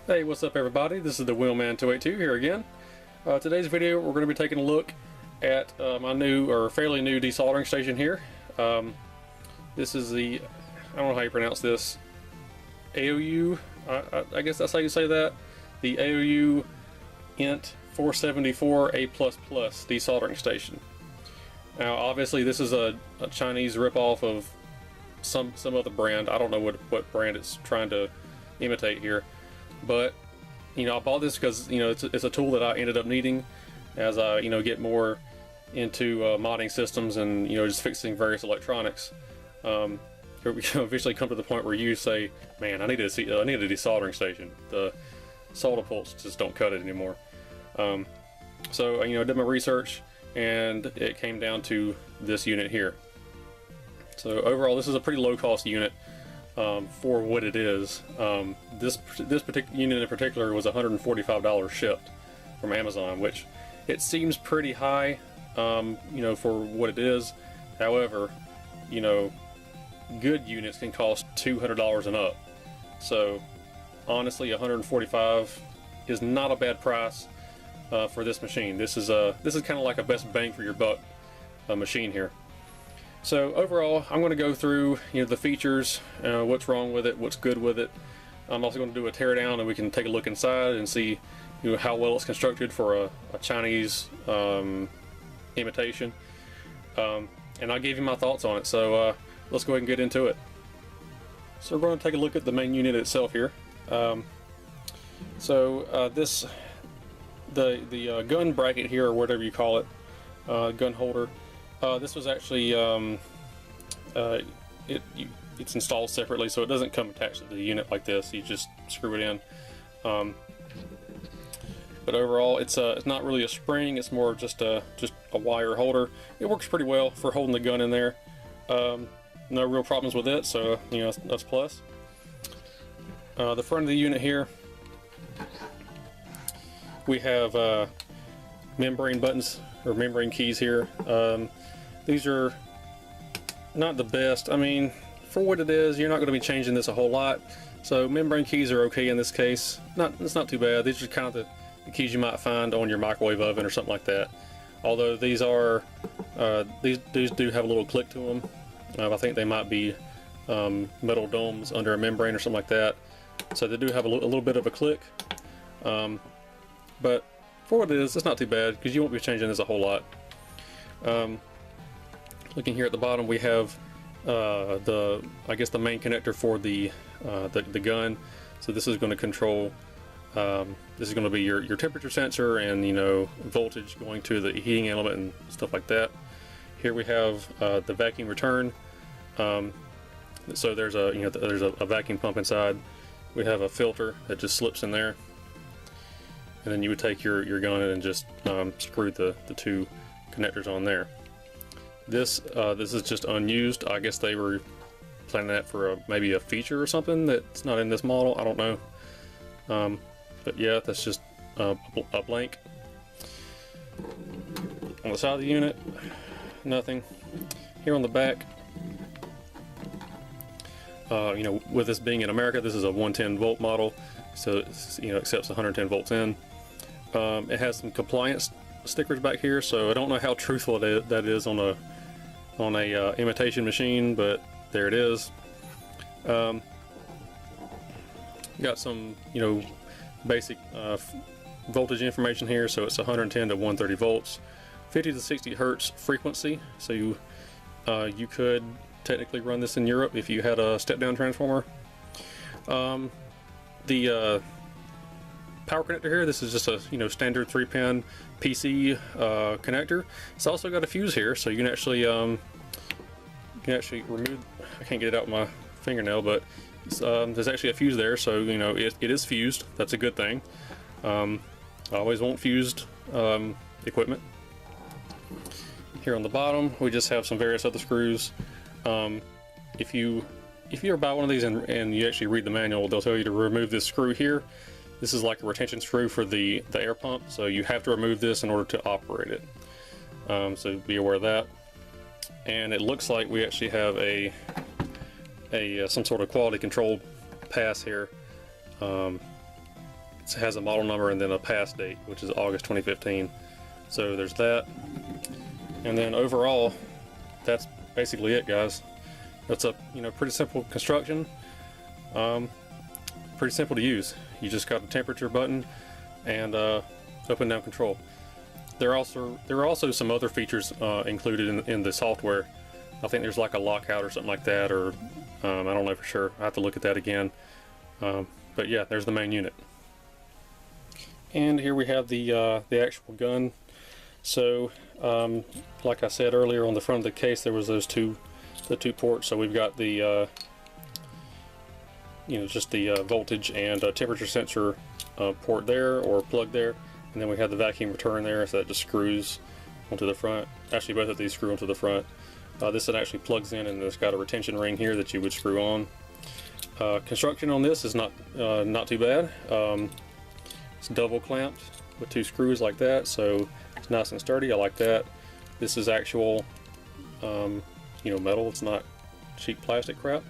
Hey, what's up everybody? This is the Wheelman282 here again. Today's video we're going to be taking a look at my new, or fairly new, desoldering station here. This is the, I don't know how you pronounce this, Aoyue, I guess that's how you say that, the Aoyue INT 474A++ desoldering station. Now obviously this is a Chinese ripoff of some other brand. I don't know what brand it's trying to imitate here. But, you know, I bought this because, you know, it's a tool that I ended up needing as I, you know, get more into modding systems and, you know, just fixing various electronics. Eventually come to the point where you say, man, I need a desoldering station. The solder pults just don't cut it anymore. So, you know, I did my research and it came down to this unit here. So overall, this is a pretty low cost unit. For what it is. This particular unit in particular was $145 shipped from Amazon, which it seems pretty high, you know, for what it is. However, you know, good units can cost $200 and up. So honestly, $145 is not a bad price for this machine. This is kind of like a best bang for your buck machine here. So overall, I'm going to go through, you know, the features, what's wrong with it, what's good with it. I'm also going to do a teardown, and we can take a look inside and see, you know, how well it's constructed for a Chinese imitation. And I'll give you my thoughts on it. So let's go ahead and get into it. So we're going to take a look at the main unit itself here. The gun bracket here, or whatever you call it, gun holder. This was actually, it's installed separately, so it doesn't come attached to the unit like this. You just screw it in. But overall, it's not really a spring. It's more just a wire holder. It works pretty well for holding the gun in there. No real problems with it, so you know that's plus. The front of the unit here, we have membrane buttons or membrane keys here. These are not the best. I mean, for what it is, you're not going to be changing this a whole lot. So membrane keys are okay in this case. It's not too bad. These are kind of the keys you might find on your microwave oven or something like that. Although these are, these do have a little click to them. I think they might be metal domes under a membrane or something like that. So they do have a little bit of a click. But for what it is, it's not too bad because you won't be changing this a whole lot. Looking here at the bottom, we have I guess the main connector for the gun. So this is going to control. This is going to be your temperature sensor and, you know, voltage going to the heating element and stuff like that. Here we have the vacuum return. So there's a vacuum pump inside. We have a filter that just slips in there, and then you would take your gun and just screw the two connectors on there. This is just unused. I guess they were planning that for maybe a feature or something that's not in this model. I don't know. But yeah, that's just a blank. On the side of the unit, nothing. Here on the back, you know, with this being in America, this is a 110 volt model, so it's, you know, accepts 110 volts in. It has some compliance stickers back here, so I don't know how truthful that is on a imitation machine, but there it is. Got some, you know, basic voltage information here. So it's 110 to 130 volts, 50 to 60 hertz frequency. So you could technically run this in Europe if you had a step-down transformer. The power connector here, this is just a, you know, standard 3-pin PC connector. It's also got a fuse here, so you can actually remove. I can't get it out with my fingernail, but there's actually a fuse there, so you know it is fused. That's a good thing. I always want fused equipment. Here on the bottom, we just have some various other screws. If you ever buy one of these and you actually read the manual, they'll tell you to remove this screw here. This is like a retention screw for the air pump, so you have to remove this in order to operate it. So be aware of that. And it looks like we actually have some sort of quality control pass here. It has a model number and then a pass date, which is August 2015. So there's that. And then overall, that's basically it, guys. That's a pretty simple construction. Pretty simple to use. You just got a temperature button and up and down control. There are also some other features included in the software. I think there's like a lockout or something like that, or I don't know for sure. I have to look at that again. But yeah, there's the main unit. And here we have the actual gun. So like I said earlier, on the front of the case there was the two ports. So we've got the just the voltage and temperature sensor port there, or plug there, and then we have the vacuum return there, so that just screws onto the front. Actually, both of these screw onto the front. This one actually plugs in, and it's got a retention ring here that you would screw on. Construction on this is not too bad. It's double clamped with 2 screws like that, so it's nice and sturdy. I like that. This is actual metal. It's not cheap plastic crap.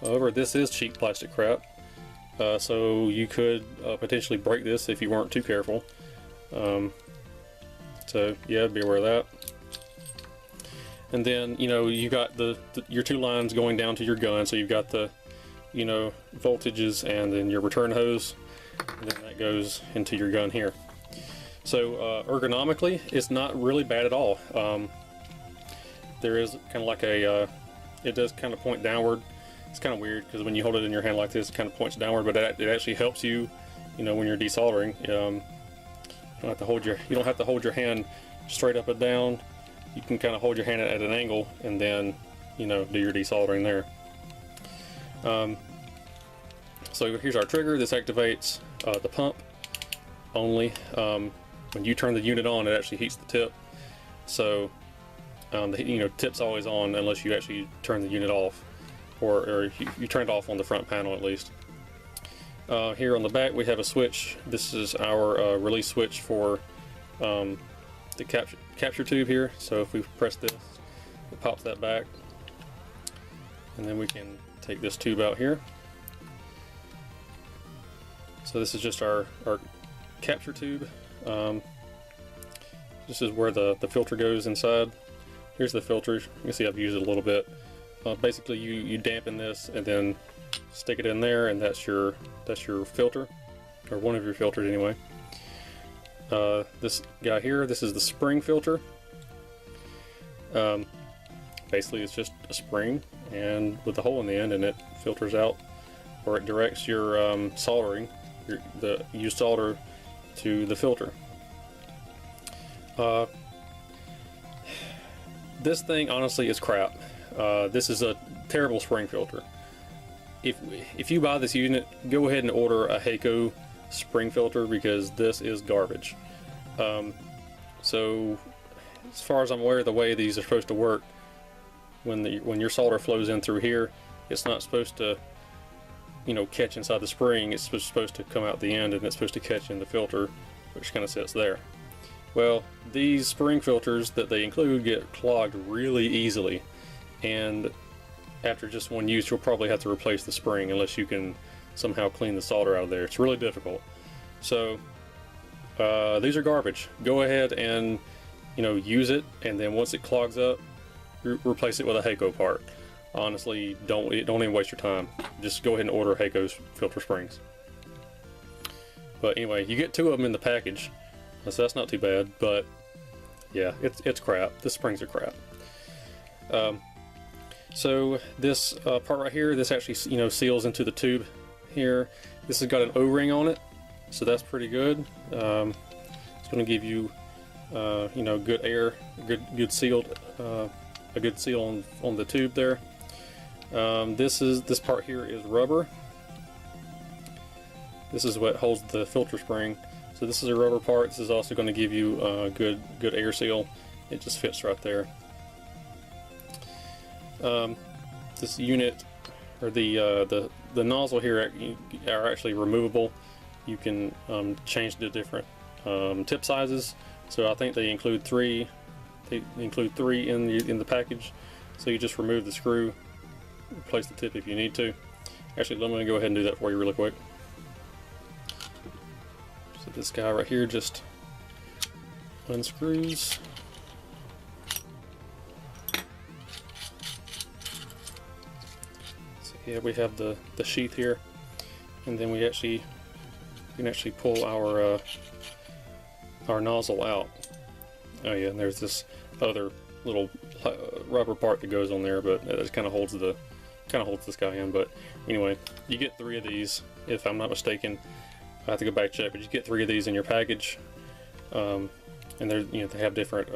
However, this is cheap plastic crap, so you could potentially break this if you weren't too careful. So yeah, be aware of that. And then you got your 2 lines going down to your gun, so you've got the voltages and then your return hose, and then that goes into your gun here. So ergonomically, it's not really bad at all. There is kind of like a it does kind of point downward. It's kind of weird because when you hold it in your hand like this, it kind of points downward, but it actually helps you, when you're desoldering. You don't have to hold your hand straight up and down. You can kind of hold your hand at an angle and then, do your desoldering there. So here's our trigger. This activates the pump only. When you turn the unit on, it actually heats the tip. So the tip's always on unless you actually turn the unit off, or you turn it off on the front panel at least. Here on the back we have a switch. This is our release switch for the capture tube here. So if we press this, it pops that back, and then we can take this tube out here. So this is just our capture tube. This is where the filter goes inside. Here's the filter. You can see I've used it a little bit. Basically you dampen this and then stick it in there, and that's your filter, or one of your filters anyway. This guy here, this is the spring filter. Basically it's just a spring and with a hole in the end, and it filters out, or it directs your soldering, you solder to the filter. This thing honestly is crap. This is a terrible spring filter. If you buy this unit, go ahead and order a Hakko spring filter, because this is garbage. So as far as I'm aware, the way these are supposed to work, when your solder flows in through here, it's not supposed to catch inside the spring. It's supposed to come out the end, and it's supposed to catch in the filter, which kind of sits there. Well, these spring filters that they include get clogged really easily, and after just one use you'll probably have to replace the spring unless you can somehow clean the solder out of there. It's really difficult. So these are garbage. Go ahead and use it, and then once it clogs up, replace it with a Hakko part. Honestly, don't even waste your time. Just go ahead and order Hakko's filter springs. But anyway, you get 2 of them in the package, so that's not too bad. But yeah, it's crap. The springs are crap. So this part right here, this actually seals into the tube here. This has got an O-ring on it, so that's pretty good. It's going to give you good air, good sealed, a good seal on the tube there. This part here is rubber. This is what holds the filter spring. So this is a rubber part. This is also going to give you a good air seal. It just fits right there. This unit, or the nozzle here, are actually removable. You can change the different tip sizes. So I think they include 3. They include 3 in the package. So you just remove the screw, replace the tip if you need to. Actually, let me go ahead and do that for you really quick. this guy right here just unscrews. So yeah, we have the sheath here, and then we can actually pull our nozzle out. Oh yeah, and there's this other little rubber part that goes on there, but it just kind of holds this guy in. But anyway, you get 3 of these, if I'm not mistaken. I have to go back check, but you get 3 of these in your package, and they're, you know, they have different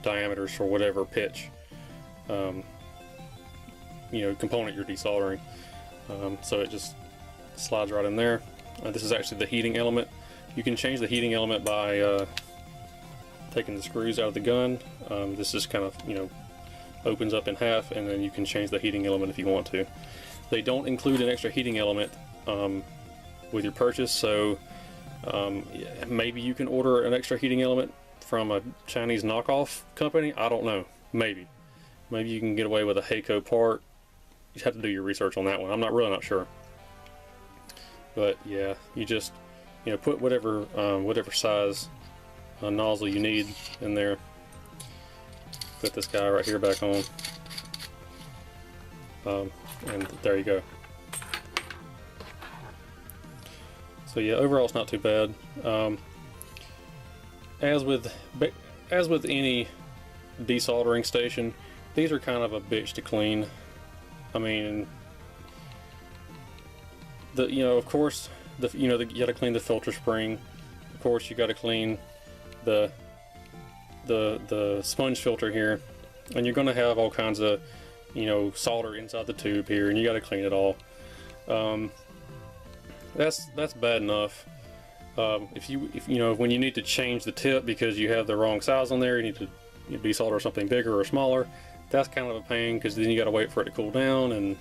diameters for whatever pitch, you know, component you're desoldering. So it just slides right in there. This is actually the heating element. You can change the heating element by taking the screws out of the gun. This just kind of, you know, opens up in half, and then you can change the heating element if you want to. They don't include an extra heating element with your purchase, so maybe you can order an extra heating element from a Chinese knockoff company. I don't know. Maybe you can get away with a Hakko part. You have to do your research on that one. I'm really not sure. But yeah, you just, you know, put whatever size nozzle you need in there. Put this guy right here back on, and there you go. So yeah, overall it's not too bad. As with any desoldering station, these are kind of a bitch to clean. I mean, you know, of course, you got to clean the filter spring. Of course, you got to clean the sponge filter here, and you're going to have all kinds of, you know, solder inside the tube here, and you got to clean it all. That's bad enough. If you know, when you need to change the tip because you have the wrong size on there, you need to desolder something bigger or smaller. That's kind of a pain, because then you got to wait for it to cool down, and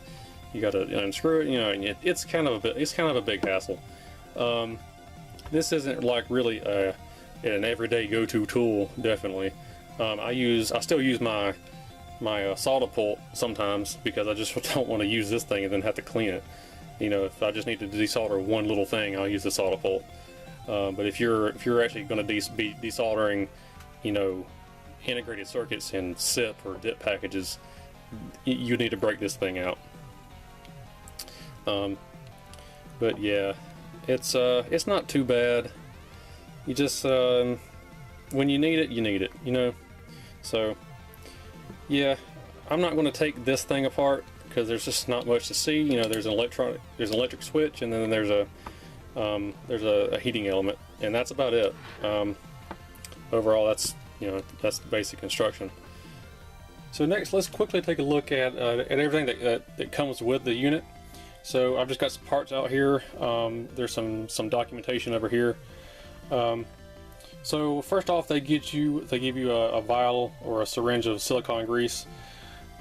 you got to unscrew it. You know, and it's kind of a big hassle. This isn't like really an everyday go-to tool. Definitely, I still use my solder pult sometimes, because I just don't want to use this thing and then have to clean it. You know, if I just need to desolder one little thing, I'll use the solder pult. But if you're actually going to be desoldering, you know, integrated circuits in SIP or DIP packages, you need to break this thing out. But yeah, it's not too bad. You just when you need it, you know. So yeah, I'm not going to take this thing apart, because there's just not much to see. You know, there's an electric switch, and then there's a heating element, and that's about it. Overall, that's the basic construction. So next, let's quickly take a look at everything that comes with the unit. So I've just got some parts out here. There's some documentation over here. So first off, they give you a vial or a syringe of silicone grease.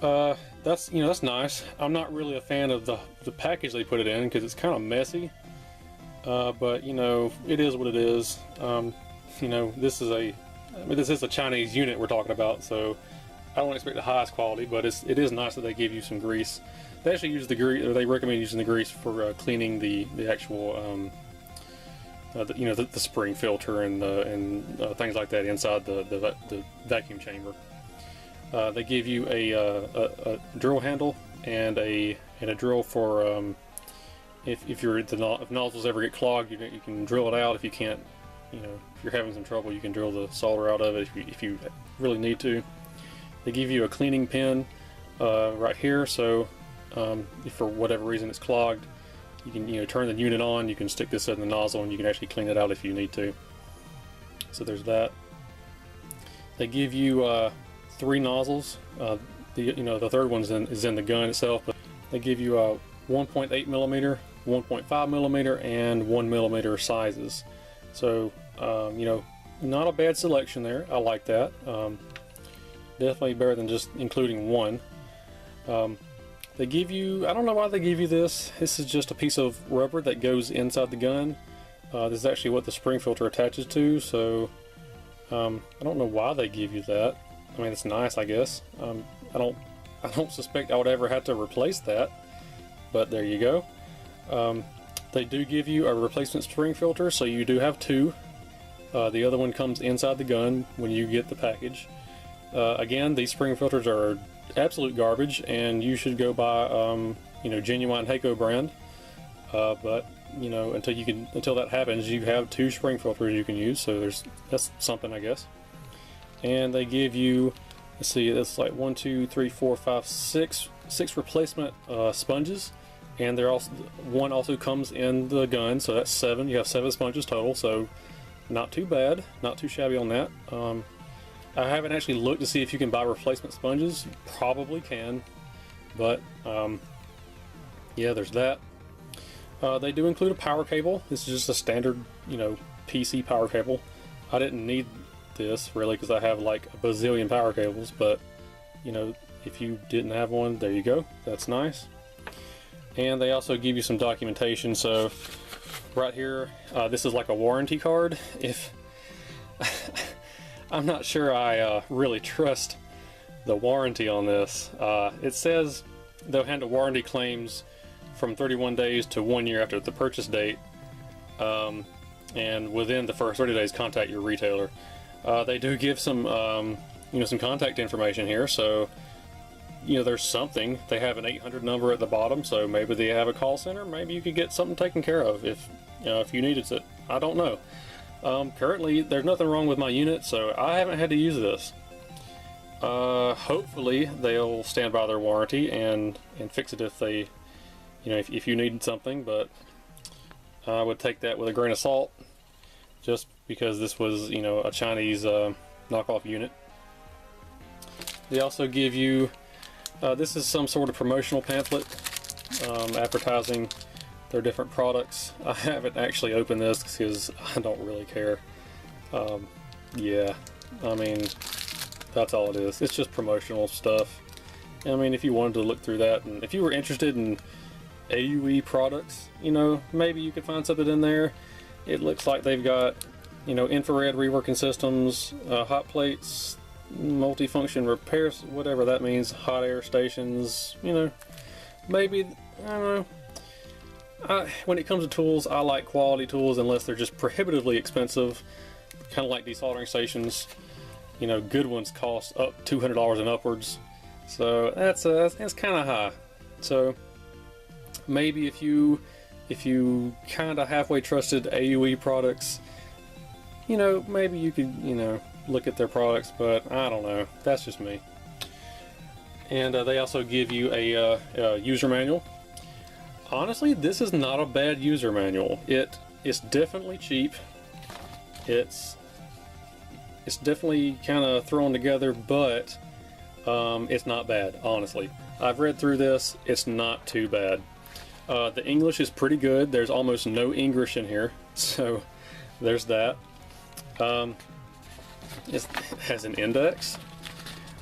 That's nice. I'm not really a fan of the package they put it in, because it's kind of messy. But you know, it is what it is. You know, this is a Chinese unit we're talking about, so I don't expect the highest quality, but it is nice that they give you some grease. They actually use the grease, or they recommend using the grease for cleaning the actual the spring filter and things like that inside the vacuum chamber. They give you a drill handle and a drill for if nozzles ever get clogged, you can drill it out. If you can't, you know, if you're having some trouble, you can drill the solder out of it if you really need to. They give you a cleaning pin right here, so if for whatever reason it's clogged, you can turn the unit on. You can stick this in the nozzle, and you can actually clean it out if you need to. So there's that. They give you 3 nozzles. The third one is in the gun itself, but they give you a 1.8 millimeter, 1.5 millimeter, and 1 millimeter sizes. So not a bad selection there. I like that. Definitely better than just including one. They give you, I don't know why they give you this. This is just a piece of rubber that goes inside the gun. This is actually what the spring filter attaches to, so I don't know why they give you that. I mean, it's nice, I guess. I don't suspect I would ever have to replace that, but there you go. They do give you a replacement spring filter, so you do have two. The other one comes inside the gun when you get the package. Again, these spring filters are absolute garbage, and you should go buy, you know, genuine Hakko brand. But you know, until that happens, you have two spring filters you can use. So that's something, I guess. And they give you, let's see, that's like 1, 2, 3, 4, 5, 6 replacement sponges, and one also comes in the gun, so that's 7. You have 7 sponges total, so not too bad, not too shabby on that. I haven't actually looked to see if you can buy replacement sponges. You probably can, but yeah, there's that. They do include a power cable. This is just a standard, you know, PC power cable. I didn't need this really because I have like a bazillion power cables, but you know, if you didn't have one, there you go, that's nice. And they also give you some documentation. So right here, this is like a warranty card. If I'm not sure I really trust the warranty on this. It says they'll handle warranty claims from 31 days to 1 year after the purchase date, and within the first 30 days contact your retailer. They do give some you know, some contact information here, so you know, there's something. They have an 800 number at the bottom, so maybe they have a call center. Maybe you could get something taken care of if you needed it. I don't know. Currently there's nothing wrong with my unit, so I haven't had to use this. Hopefully they'll stand by their warranty and fix it if they, you know, if you need something, but I would take that with a grain of salt, just because this was, you know, a Chinese knockoff unit. They also give you, this is some sort of promotional pamphlet advertising their different products. I haven't actually opened this because I don't really care. Yeah, I mean, that's all it is. It's just promotional stuff. I mean, if you wanted to look through that, and if you were interested in Aoyue products, you know, maybe you could find something in there. It looks like they've got, you know, infrared reworking systems, hot plates, multifunction repairs, whatever that means, hot air stations, you know, maybe, I don't know. When it comes to tools, I like quality tools unless they're just prohibitively expensive, kind of like desoldering stations. You know, good ones cost up $200 and upwards, so that's kind of high. So maybe if you kind of halfway trusted Aoyue products, you know, maybe you could, you know, look at their products, but I don't know. That's just me. And they also give you a user manual. Honestly, this is not a bad user manual. It's definitely cheap. It's definitely kind of thrown together, but it's not bad, honestly. I've read through this. It's not too bad. The English is pretty good. There's almost no English in here, so there's that. It has an index.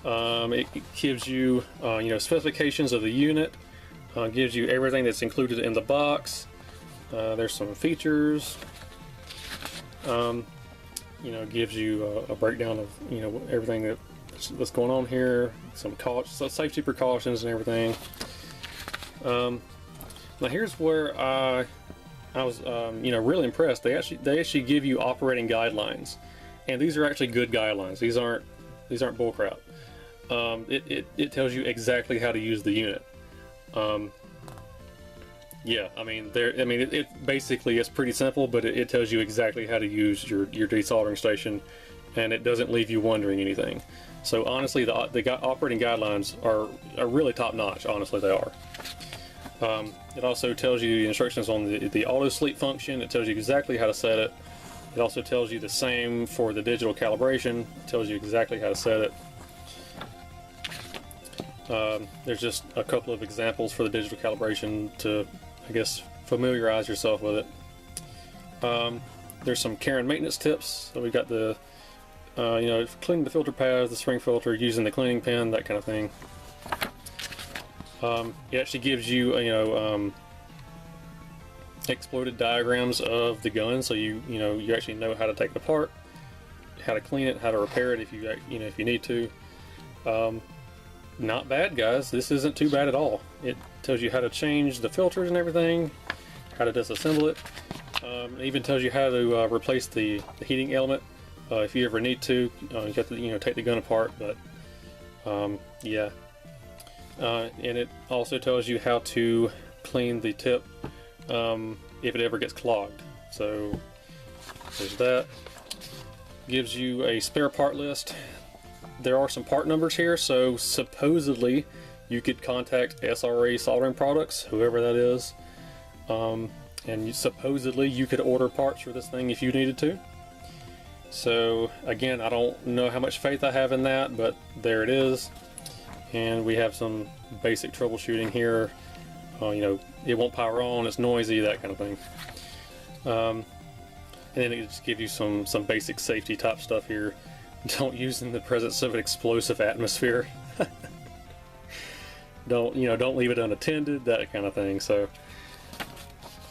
It gives you, you know, specifications of the unit. Gives you everything that's included in the box. There's some features. You know, gives you a breakdown of, you know, everything that's going on here. Some safety precautions and everything. Now here's where I was, you know, really impressed. They actually give you operating guidelines, and these are actually good guidelines. These aren't bullcrap. It tells you exactly how to use the unit. Yeah, I mean, it basically is pretty simple, but it tells you exactly how to use your desoldering station, and it doesn't leave you wondering anything. So honestly, the operating guidelines are really top notch. Honestly, they are. It also tells you the instructions on the auto sleep function. It tells you exactly how to set it. It also tells you the same for the digital calibration. It tells you exactly how to set it. There's just a couple of examples for the digital calibration to, I guess, familiarize yourself with it. There's some care and maintenance tips. So we got the, you know, cleaning the filter pads, the spring filter, using the cleaning pen, that kind of thing. It actually gives you, you know, exploded diagrams of the gun, so you actually know how to take it apart, how to clean it, how to repair it if you need to. Not bad, guys. This isn't too bad at all. It tells you how to change the filters and everything, how to disassemble it. It even tells you how to replace the heating element if you ever need to. You have to take the gun apart, but yeah. And it also tells you how to clean the tip if it ever gets clogged. So there's that. Gives you a spare part list. There are some part numbers here, so supposedly you could contact SRA Soldering Products, whoever that is, and supposedly you could order parts for this thing if you needed to. So again, I don't know how much faith I have in that, but there it is. And we have some basic troubleshooting here. It won't power on, it's noisy, that kind of thing. And then it just gives you some basic safety type stuff here. Don't use in the presence of an explosive atmosphere. Don't leave it unattended, that kind of thing. So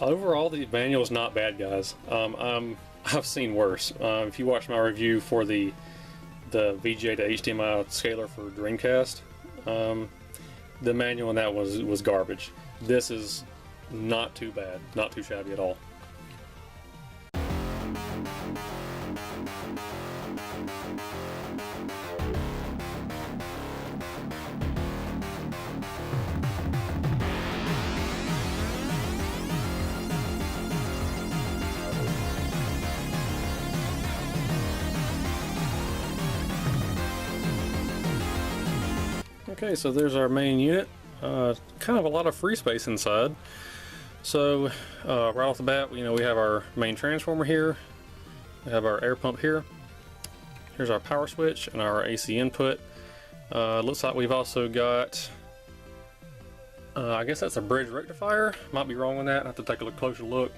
overall, the manual is not bad, guys. I've seen worse. If you watch my review for the VGA to HDMI scaler for Dreamcast, the manual in that was garbage. This is not too bad, not too shabby at all. Okay, so there's our main unit. Kind of a lot of free space inside. So right off the bat, we have our main transformer here. We have our air pump here. Here's our power switch and our AC input. Looks like we've also got, I guess that's a bridge rectifier. Might be wrong on that. I have to take a closer look.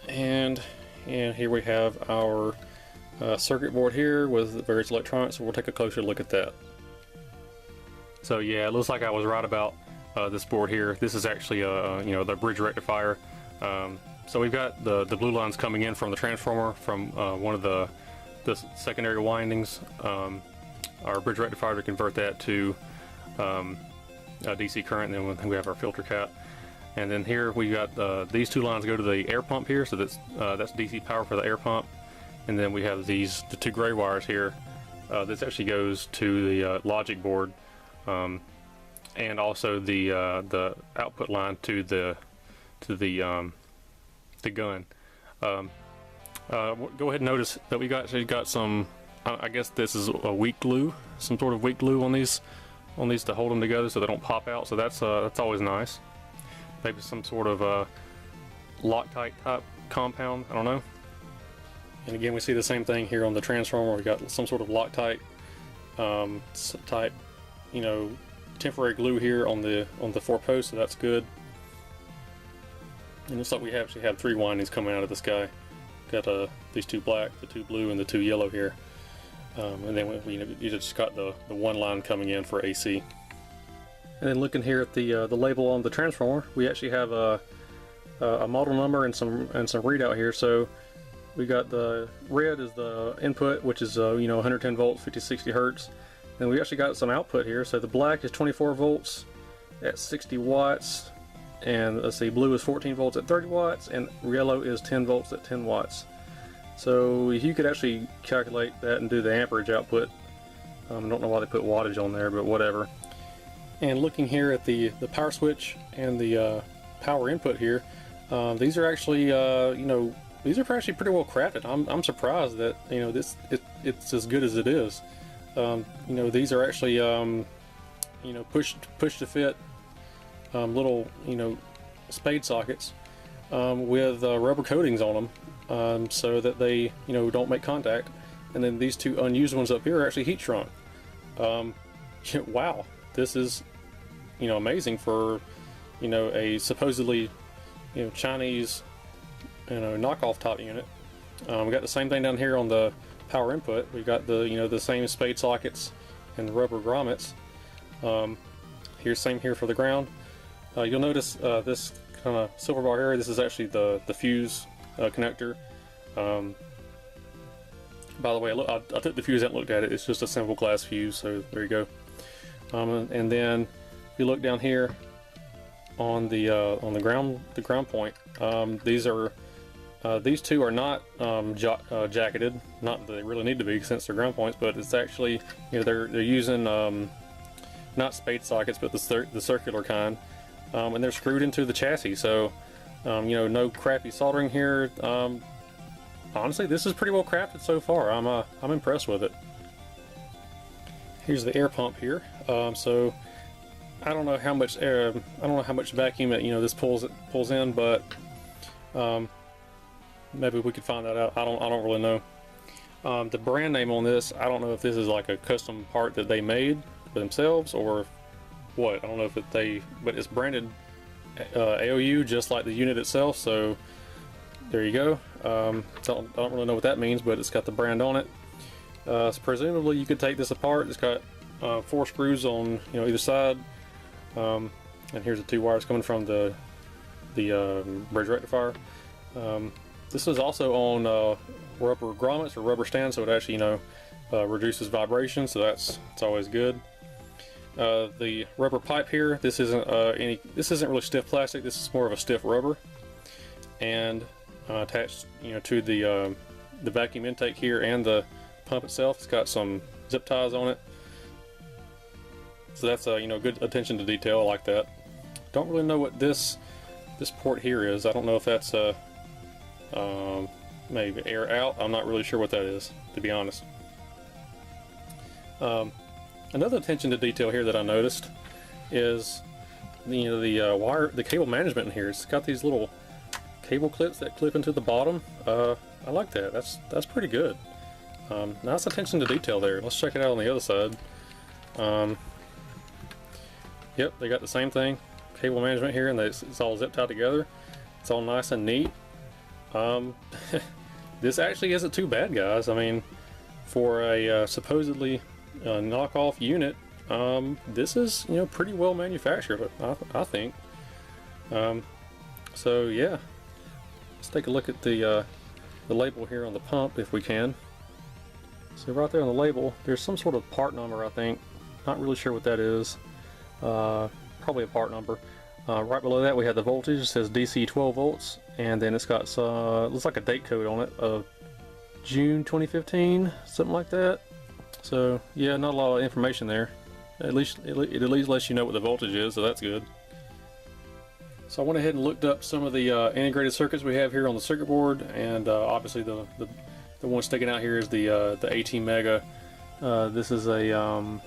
And here we have our circuit board here with various electronics. So we'll take a closer look at that. So yeah, it looks like I was right about this board here. This is actually the bridge rectifier. So we've got the blue lines coming in from the transformer from one of the secondary windings. Our bridge rectifier to convert that to DC current, and then we have our filter cap. And then here we got these two lines go to the air pump here, so that's DC power for the air pump. And then we have the two gray wires here. This actually goes to the logic board. And also the output line to the gun. Go ahead and notice that we got some. I guess this is a weak glue, some sort of weak glue on these to hold them together so they don't pop out. So that's always nice. Maybe some sort of Loctite type compound. I don't know. And again, we see the same thing here on the transformer. We got some sort of Loctite type, temporary glue here on the four posts, so that's good. And it looks like we actually have three windings coming out of this guy. Got these two black, the two blue, and the two yellow here. And then you just got the one line coming in for AC. And then looking here at the label on the transformer, we actually have a model number and some readout here. So we got the red is the input, which is 110 volts, 50-60 hertz. Then we actually got some output here. So the black is 24 volts at 60 watts, and let's see, blue is 14 volts at 30 watts, and yellow is 10 volts at 10 watts. So you could actually calculate that and do the amperage output. I don't know why they put wattage on there, but whatever. And looking here at the power switch and the power input here, these are actually these are actually pretty well crafted. I'm surprised that it's as good as it is. These are actually push to fit little spade sockets with rubber coatings on them, so that they don't make contact. And then these two unused ones up here are actually heat shrunk. Wow, this is amazing for a supposedly Chinese knockoff top unit. We got the same thing down here on the power input. We've got the same spade sockets and rubber grommets. Here's same here for the ground. You'll notice this kind of silver bar here. This is actually the fuse connector. By the way, I took the fuse out and looked at it. It's just a simple glass fuse, so there you go. And then if you look down here on the ground point. These two are not jacketed. Not that they really need to be since they're ground points, but it's actually, they're using not spade sockets, but the circular kind, and they're screwed into the chassis. So no crappy soldering here. Honestly, this is pretty well crafted so far. I'm impressed with it. Here's the air pump here. So I don't know how much air, I don't know how much vacuum it, this pulls in, but maybe we could find that out. I don't really know. The brand name on this, I don't know if this is like a custom part that they made for themselves or what. I don't know if but it's branded Aoyue, just like the unit itself. So there you go. I don't really know what that means, but it's got the brand on it. So presumably you could take this apart. It's got 4 screws on either side, and here's the 2 wires coming from the bridge rectifier. This is also on rubber grommets or rubber stands, so it actually reduces vibration, so it's always good. The rubber pipe here, this isn't really stiff plastic. This is more of a stiff rubber, and attached to the vacuum intake here and the pump itself. It's got some zip ties on it, so that's good attention to detail. I like that. Don't really know what this port here is. I don't know if that's maybe air out. I'm not really sure what that is, to be honest. Another attention to detail here that I noticed is the cable management in here. It's got these little cable clips that clip into the bottom. I like that. That's pretty good. Nice attention to detail there. Let's check it out on the other side. Yep, they got the same thing. Cable management here, and it's all zip tied together. It's all nice and neat. This actually isn't too bad, guys. I mean, for a supposedly knockoff unit, this is pretty well manufactured, I think. So yeah, let's take a look at the label here on the pump if we can. So right there on the label, there's some sort of part number, I think. Not really sure what that is. Probably a part number. Right below that we have the voltage. It says DC 12 volts, and then it's got looks like a date code on it of June 2015, something like that. So yeah, not a lot of information there. It at least lets you know what the voltage is, so that's good. So I went ahead and looked up some of the integrated circuits we have here on the circuit board, and obviously the one sticking out here is the 18 mega. This is an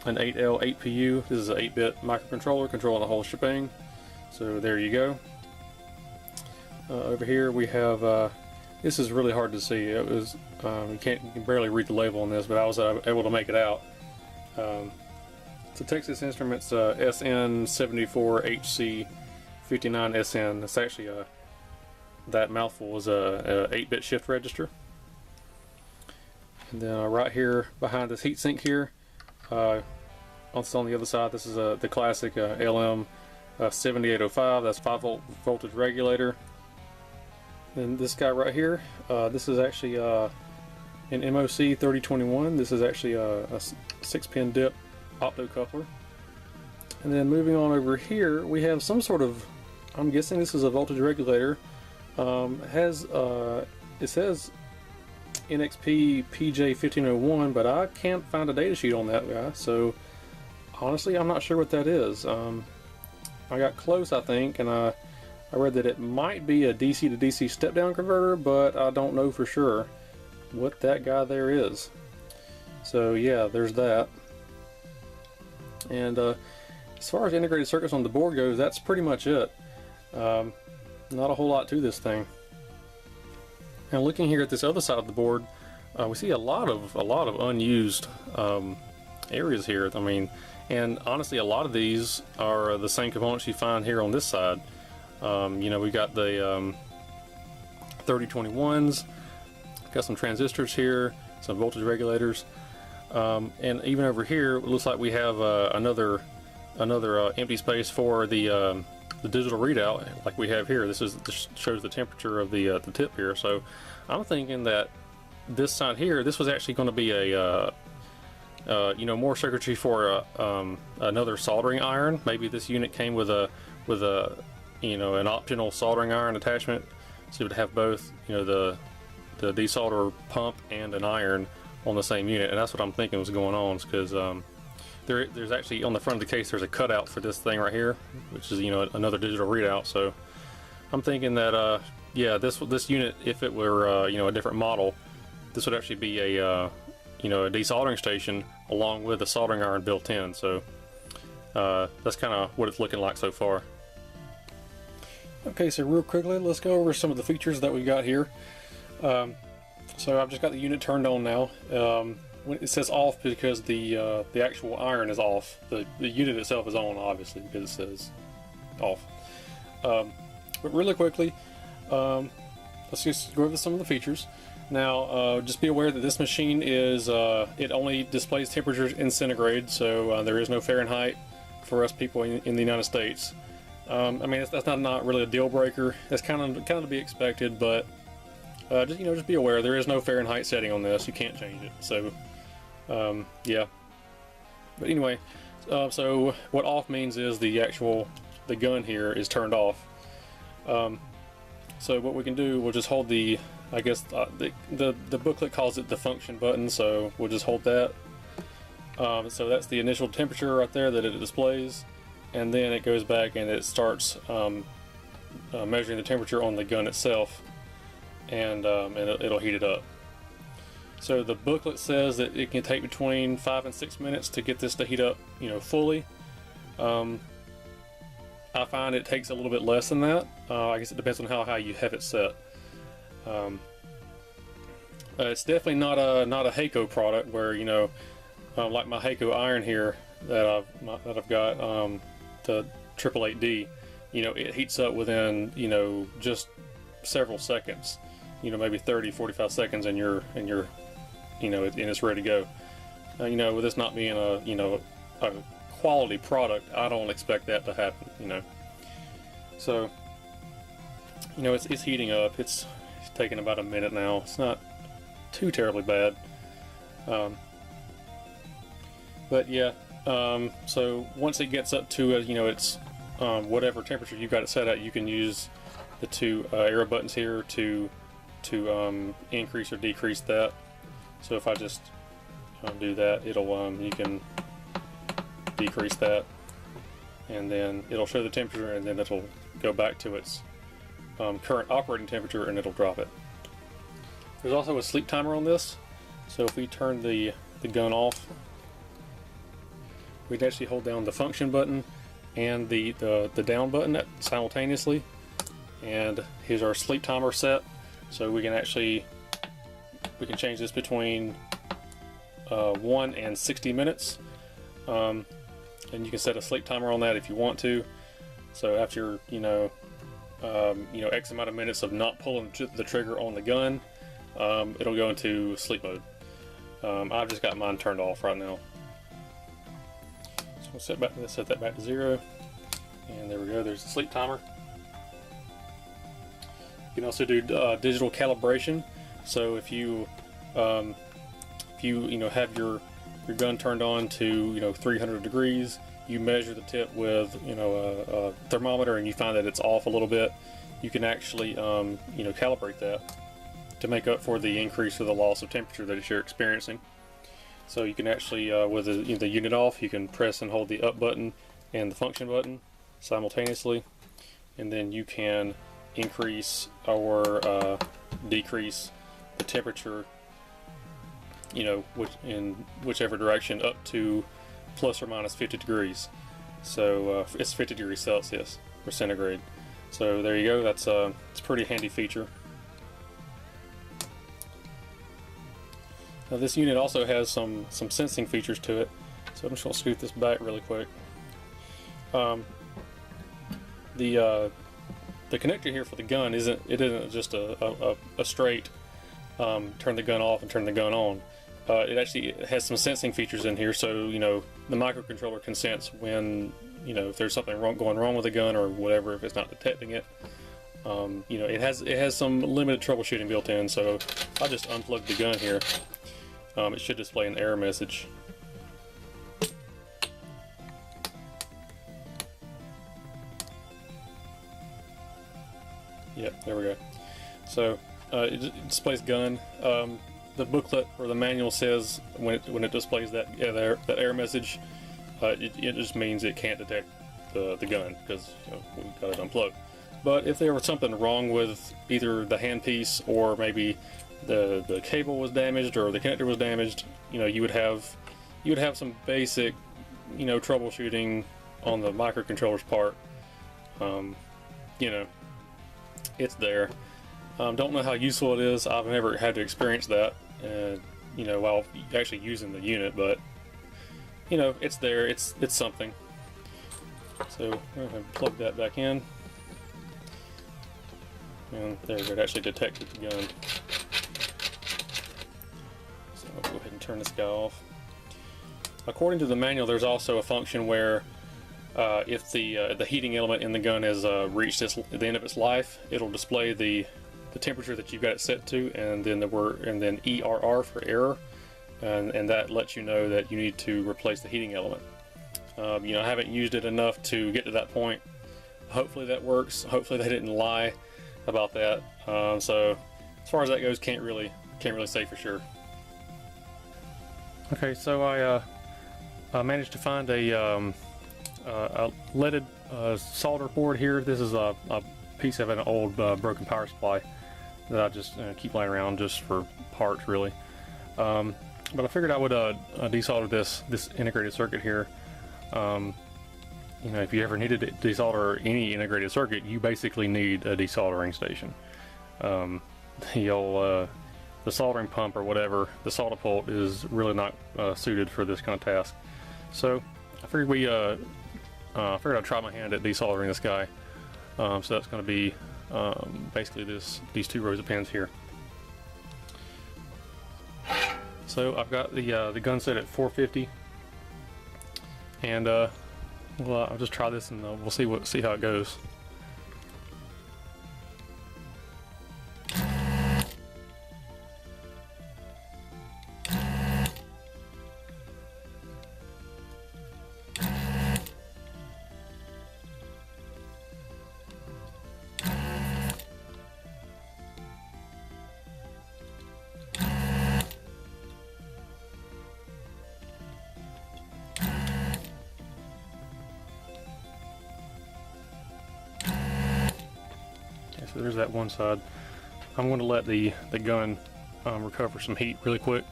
8L 8PU. This is an 8-bit microcontroller controlling the whole shebang. So there you go. Over here we have. This is really hard to see. It was you can barely read the label on this, but I was able to make it out. So Texas Instruments SN74HC59SN. It's actually that mouthful is a 8-bit shift register. And then right here behind this heatsink here, also on the other side, this is the classic LM 7805. That's 5-volt voltage regulator. And this guy right here, this is actually an MOC 3021. This is actually a 6-pin dip optocoupler. And then moving on over here, we have some sort of, I'm guessing this is a voltage regulator. It says NXP PJ1501, but I can't find a datasheet on that guy, so honestly I'm not sure what that is. I got close, I think, and I read that it might be a DC to DC step-down converter, but I don't know for sure what that guy there is. So yeah, there's that. And as far as integrated circuits on the board goes, that's pretty much it. Not a whole lot to this thing. Now looking here at this other side of the board, we see a lot of unused areas here. I mean, and honestly, a lot of these are the same components you find here on this side. We got the 3021s, got some transistors here, some voltage regulators, and even over here, it looks like we have another empty space for the digital readout, like we have here. This shows the temperature of the tip here. So I'm thinking that this side here, this was actually going to be a more circuitry for another soldering iron. Maybe this unit came with with a, you know, an optional soldering iron attachment, so you would have both, you know, the desolder pump and an iron on the same unit. And that's what I'm thinking was going on, because there's actually on the front of the case there's a cutout for this thing right here, which is, you know, another digital readout. So I'm thinking that yeah, this unit, if it were you know, a different model, this would actually be a you know, a desoldering station along with a soldering iron built in. So that's kind of what it's looking like so far. Okay, so real quickly, let's go over some of the features that we got here. So I've just got the unit turned on now. It says off because the actual iron is off. The unit itself is on, obviously, because it says off. But really quickly, let's just go over some of the features. Now, just be aware that this machine is, it only displays temperatures in centigrade, so there is no Fahrenheit for us people in the United States. I mean, that's not really a deal breaker. That's kind of to be expected, but just, you know, just be aware there is no Fahrenheit setting on this. You can't change it. So, yeah. But anyway, so what off means is the gun here is turned off. So what we can do, we'll just hold the, I guess the booklet calls it the function button, so we'll just hold that. So that's the initial temperature right there that it displays, and then it goes back and it starts measuring the temperature on the gun itself, and it'll heat it up. So the booklet says that it can take between 5 and 6 minutes to get this to heat up, you know, fully. I find it takes a little bit less than that. I guess it depends on how high you have it set. It's definitely not a Hakko product where, you know, like my Hakko iron here that I've got, the 888D, you know, it heats up within, you know, just several seconds, you know, maybe 30-45 seconds, and you're you know, and it's ready to go. You know, with this not being a, you know, a quality product, I don't expect that to happen, you know. So, you know, it's heating up. It's taking about a minute now. It's not too terribly bad. But yeah, so once it gets up to, you know, it's whatever temperature you've got it set at, you can use the two arrow buttons here to increase or decrease that. So if I just do that, it'll you can decrease that, and then it'll show the temperature, and then it'll go back to its current operating temperature, and it'll drop it. There's also a sleep timer on this, so if we turn the gun off, we'd actually hold down the function button and the down button simultaneously, and here's our sleep timer set. So we can change this between 1 and 60 minutes, and you can set a sleep timer on that if you want to. So after, you know, X amount of minutes of not pulling the trigger on the gun, it'll go into sleep mode. I've just got mine turned off right now. So we'll set that back to 0, and there we go. There's the sleep timer. You can also do digital calibration. So if you have your gun turned on to 300 degrees, you measure the tip with a thermometer, and you find that it's off a little bit, you can actually calibrate that to make up for the increase or the loss of temperature that you're experiencing. So you can actually, with the unit off, you can press and hold the up button and the function button simultaneously, and then you can increase or decrease the temperature, in whichever direction, up to plus or minus 50 degrees. So it's 50 degrees Celsius or centigrade. So there you go. It's a pretty handy feature. Now this unit also has some sensing features to it. So I'm just going to scoot this back really quick. The connector here for the gun isn't just a straight turn the gun off and turn the gun on. It actually has some sensing features in here, so the microcontroller can sense when if there's something going wrong with the gun or whatever, if it's not detecting it. It has some limited troubleshooting built in, so I'll just unplug the gun here. It should display an error message. Yeah, there we go. So it displays gun. The booklet or the manual says when it displays that that error message, it just means it can't detect the gun because we got it unplugged. But if there was something wrong with either the handpiece or maybe the cable was damaged or the connector was damaged, you would have some basic troubleshooting on the microcontroller's part. It's there. Don't know how useful it is. I've never had to experience that, while actually using the unit, but it's there. It's something. So I'm going to plug that back in, and there it actually detected the gun. So I'll go ahead and turn this guy off. According to the manual, there's also a function where if the heating element in the gun has reached the end of its life, it'll display the temperature that you've got it set to, and then then ERR for error, and that lets you know that you need to replace the heating element. I haven't used it enough to get to that point. Hopefully that works. Hopefully they didn't lie about that. So as far as that goes, can't really say for sure. Okay, so I managed to find a leaded solder board here. This is a piece of an old broken power supply that I just keep laying around just for parts, really. But I figured I would desolder this integrated circuit here. If you ever needed to desolder any integrated circuit, you basically need a desoldering station. The soldering pump or whatever, the solder pult, is really not suited for this kind of task. So I figured I'd try my hand at desoldering this guy. So that's going to be basically these two rows of pins here. So I've got the gun set at 450, and well, I'll just try this and we'll see how it goes. So there's that one side. I'm going to let the gun recover some heat really quick,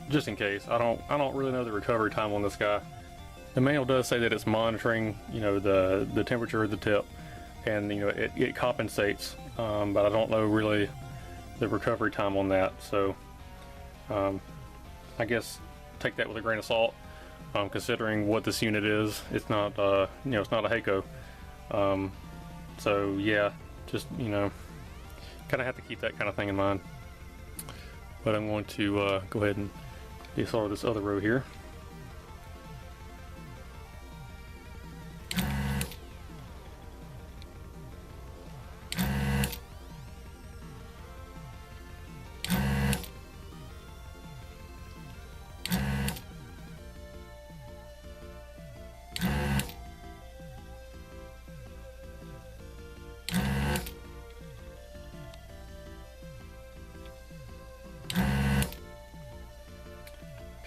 just in case. I don't really know the recovery time on this guy. The manual does say that it's monitoring, the temperature of the tip, and it compensates, but I don't know really the recovery time on that. So I guess take that with a grain of salt, considering what this unit is. It's not it's not a Hakko. So yeah, just kind of have to keep that kind of thing in mind. But I'm going to go ahead and desolder this other row here.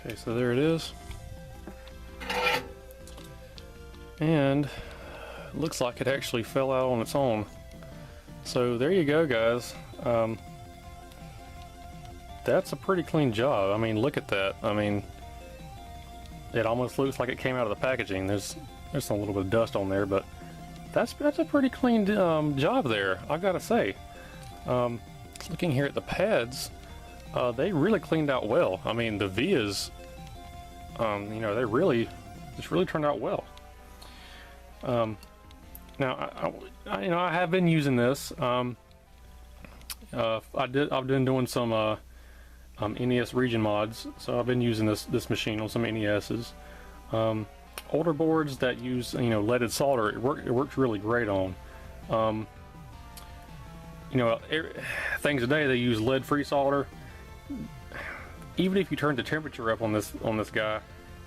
Okay, so there it is, and it looks like it actually fell out on its own. So there you go, guys. That's a pretty clean job. I mean, look at that. I mean, it almost looks like it came out of the packaging. There's a little bit of dust on there, but that's a pretty clean job there, I've got to say. Looking here at the pads, they really cleaned out well. I mean, the vias, it's really turned out well. Now, I have been using this. I've been doing some NES region mods, so I've been using this machine on some NESs. Older boards that use leaded solder, it works really great on. Things today they use lead-free solder. Even if you turn the temperature up on this guy,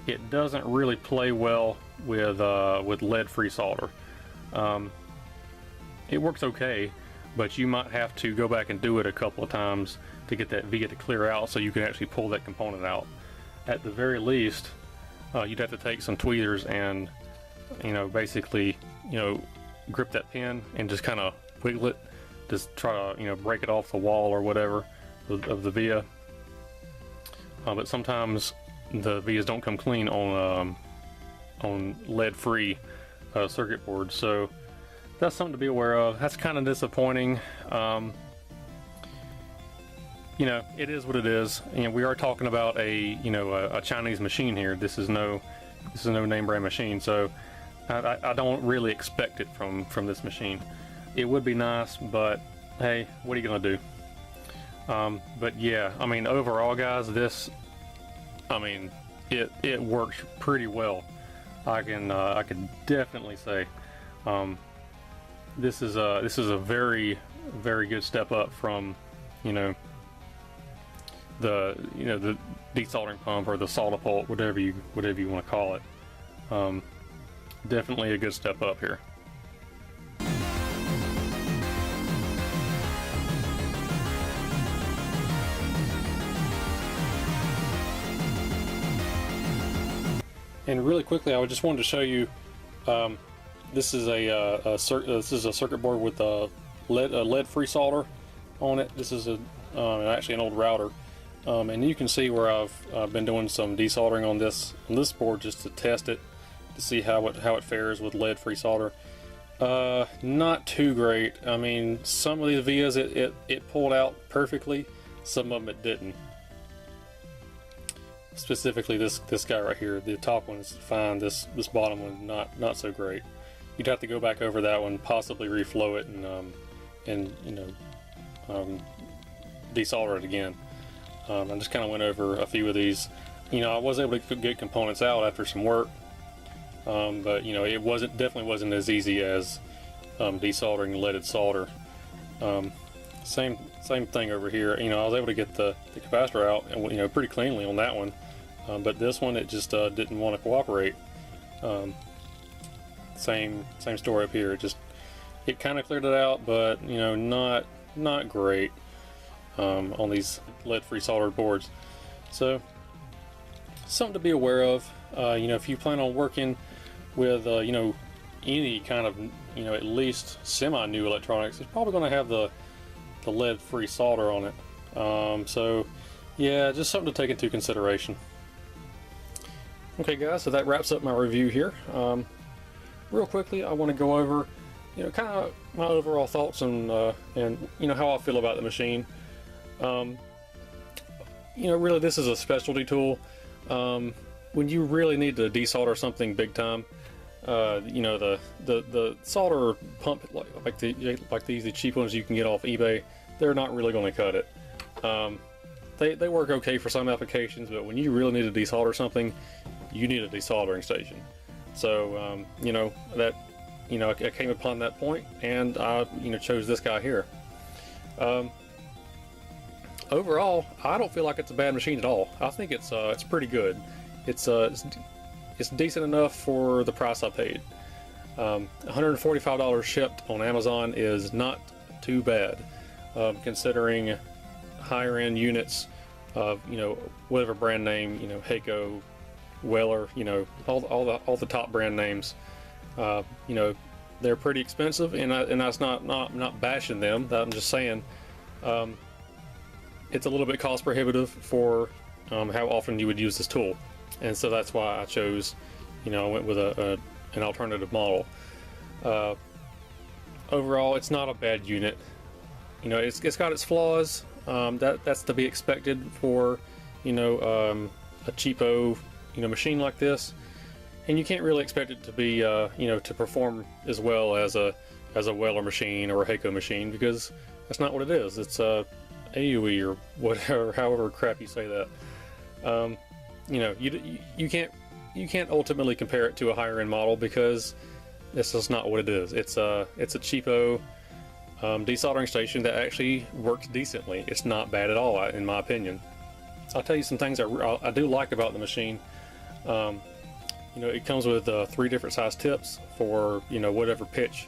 it doesn't really play well with lead-free solder. it works okay, but you might have to go back and do it a couple of times to get that via to clear out so you can actually pull that component out. At the very least, you'd have to take some tweezers and, you know, basically, you know, grip that pin and just kind of wiggle it, just try to, you know, break it off the wall or whatever of the via. But sometimes the vias don't come clean on lead-free circuit boards, so that's something to be aware of. That's kind of disappointing. You know, it is what it is. And we are talking about a Chinese machine here. This is no name brand machine, so I don't really expect it from this machine. It would be nice, but hey, what are you gonna do? But yeah, I mean, overall, guys, this, I mean, it works pretty well. I can definitely say this is a very, very good step up from, you know, the desoldering pump or the solder pult, whatever you want to call it. Definitely a good step up here. And really quickly, I just wanted to show you. This is a circuit board with a lead-free solder on it. This is actually an old router, and you can see where I've been doing some desoldering on this board just to test it, to see how it fares with lead-free solder. Not too great. I mean, some of these vias it pulled out perfectly, some of them it didn't. Specifically this guy right here, the top one is fine, this bottom one not so great. You'd have to go back over that one, possibly reflow it and you know, desolder it again. I just kind of went over a few of these. You know, I was able to get components out after some work, but you know, it definitely wasn't as easy as desoldering leaded solder. Same thing over here. You know, I was able to get the capacitor out, and you know, pretty cleanly on that one, but this one it just didn't want to cooperate. Same story up here. It kind of cleared it out, but you know, not great on these lead-free soldered boards. So something to be aware of. You know, if you plan on working with you know, any kind of, you know, at least semi-new electronics, it's probably going to have the lead-free solder on it. So yeah, just something to take into consideration. Okay guys, so that wraps up my review here. Real quickly, I want to go over, you know, kind of my overall thoughts and you know, how I feel about the machine. You know, really this is a specialty tool. When you really need to desolder something big time, you know, the solder pump like these, the cheap ones you can get off eBay, they're not really going to cut it. They work okay for some applications, but when you really need to desolder something, you need a desoldering station. So you know, that, you know, I came upon that point, and I, you know, chose this guy here. Overall, I don't feel like it's a bad machine at all. I think it's pretty good. It's decent enough for the price I paid. $145 shipped on Amazon is not too bad, considering higher end units of, you know, whatever brand name, you know, Hakko, Weller, you know, all the top brand names. You know, they're pretty expensive, and that's not bashing them. I'm just saying, it's a little bit cost prohibitive for how often you would use this tool, and so that's why I chose, you know, I went with an alternative model. Overall, it's not a bad unit. You know, it's got its flaws. That's to be expected for, you know, a cheapo, you know, machine like this, and you can't really expect it to be, you know, to perform as well as a Weller machine or a Hakko machine, because that's not what it is. It's a Aoyue or whatever, however crap you say that. You know, you can't ultimately compare it to a higher end model, because this is not what it is. It's a cheapo desoldering station that actually works decently. It's not bad at all, in my opinion. I'll tell you some things I do like about the machine. You know, it comes with 3 different size tips for, you know, whatever pitch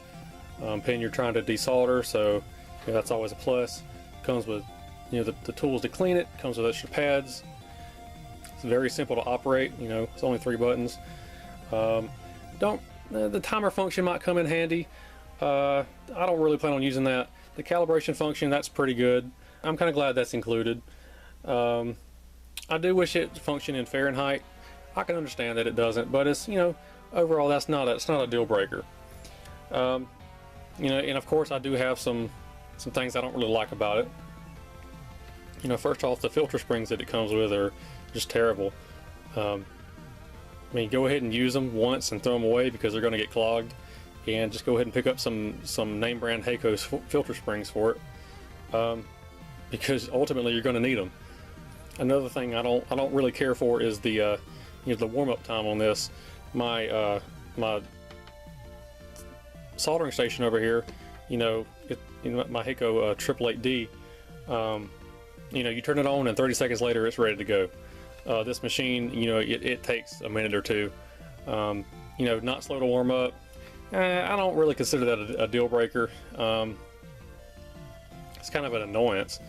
pin you're trying to desolder, so that's always a plus. Comes with the tools to clean it, comes with extra pads. It's very simple to operate, it's only 3 buttons. The timer function might come in handy. I don't really plan on using that. The calibration function, that's pretty good. I'm kind of glad that's included. I do wish it functioned in Fahrenheit. I can understand that it doesn't, but it's, overall that's not a deal breaker. And of course I do have some things I don't really like about it. First off, the filter springs that it comes with are just terrible. I mean, go ahead and use them once and throw them away because they're going to get clogged, and just go ahead and pick up some name brand Hakko filter springs for it, because ultimately you're going to need them. Another thing I don't really care for is the the warm-up time on this. My soldering station over here, my Hakko 888D, you turn it on and 30 seconds later it's ready to go. This machine, it takes a minute or two. Not slow to warm up. I don't really consider that a deal breaker. It's kind of an annoyance,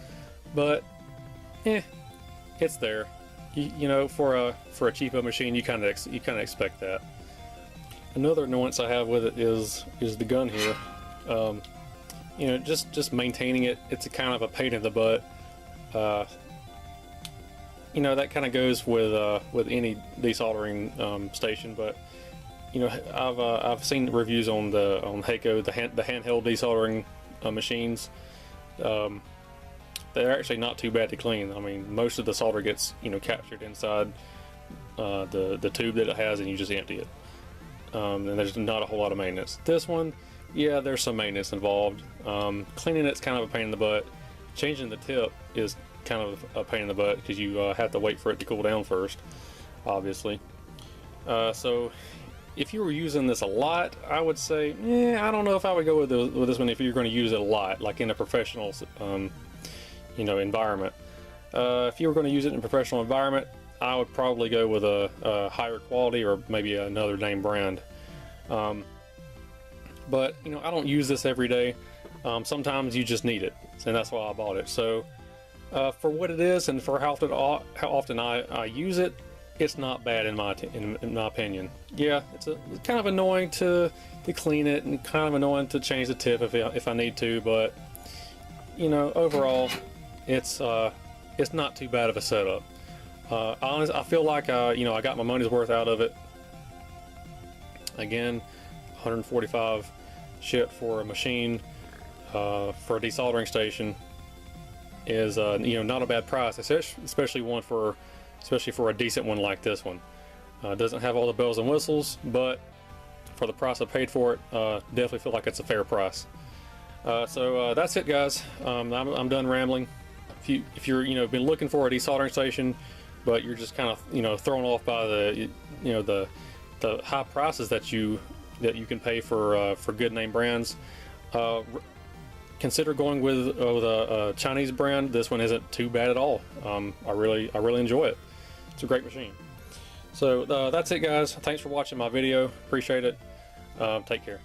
but it's there. For a cheapo machine, you kind of expect that. Another annoyance I have with it is the gun here. Just maintaining it. It's a kind of a pain in the butt. That kind of goes with any desoldering station, but I've seen reviews on Hakko, the handheld desoldering machines. They're actually not too bad to clean. I mean, most of the solder gets captured inside the tube that it has, and you just empty it. And there's not a whole lot of maintenance. This one, yeah, there's some maintenance involved. Cleaning it's kind of a pain in the butt. Changing the tip is kind of a pain in the butt because you have to wait for it to cool down first, obviously. So if you were using this a lot, I would say, I don't know if I would go with this one if you're going to use it a lot, like in a professional environment. If you were going to use it in a professional environment, I would probably go with a higher quality or maybe another name brand. But I don't use this every day. Sometimes you just need it, and that's why I bought it. So for what it is and for how often I use it, it's not bad in my opinion. Yeah, it's kind of annoying to clean it and kind of annoying to change the tip if I need to, but overall it's not too bad of a setup. Honestly, I feel like I got my money's worth out of it. Again, 145 shit for a machine, for a desoldering station is not a bad price, especially for a decent one like this one. Doesn't have all the bells and whistles, but for the price I paid for it, definitely feel like it's a fair price. So that's it, guys. I'm done rambling. If you're been looking for a desoldering station, but you're just kind of thrown off by the high prices that you can pay for good name brands, consider going with a Chinese brand. This one isn't too bad at all. I really enjoy it. It's a great machine. So that's it, guys. Thanks for watching my video. Appreciate it. Take care.